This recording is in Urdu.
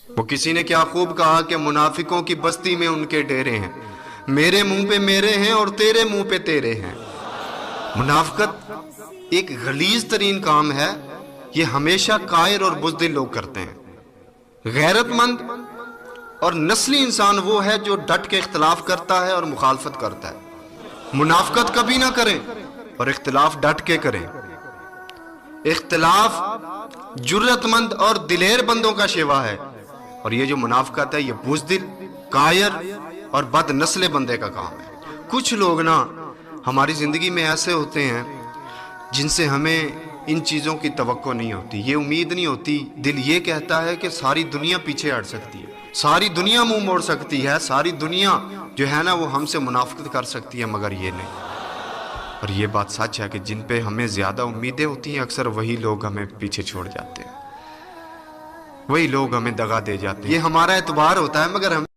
وہ کسی نے کیا خوب کہا کہ منافقوں کی بستی میں ان کے ڈیرے ہیں، میرے منہ پہ میرے ہیں اور تیرے منہ پہ تیرے ہیں۔ منافقت ایک غلیظ ترین کام ہے، یہ ہمیشہ قائر اور بزدل لوگ کرتے ہیں۔ غیرت مند اور نسلی انسان وہ ہے جو ڈٹ کے اختلاف کرتا ہے اور مخالفت کرتا ہے۔ منافقت کبھی نہ کریں اور اختلاف ڈٹ کے کریں۔ اختلاف جرأت مند اور دلیر بندوں کا شیوا ہے، اور یہ جو منافقت ہے یہ بزدل، قائر اور بد نسل بندے کا کام ہے۔ کچھ لوگ نا ہماری زندگی میں ایسے ہوتے ہیں جن سے ہمیں ان چیزوں کی توقع نہیں ہوتی، یہ امید نہیں ہوتی، دل یہ کہتا ہے کہ ساری دنیا پیچھے ہٹ سکتی ہے، ساری دنیا منہ موڑ سکتی ہے، ساری دنیا جو ہے نا وہ ہم سے منافقت کر سکتی ہے، مگر یہ نہیں۔ اور یہ بات سچ ہے کہ جن پہ ہمیں زیادہ امیدیں ہوتی ہیں اکثر وہی لوگ ہمیں پیچھے چھوڑ جاتے ہیں، وہی لوگ ہمیں دغا دے جاتے ہیں۔ یہ ہمارا اعتبار ہوتا ہے مگر ہم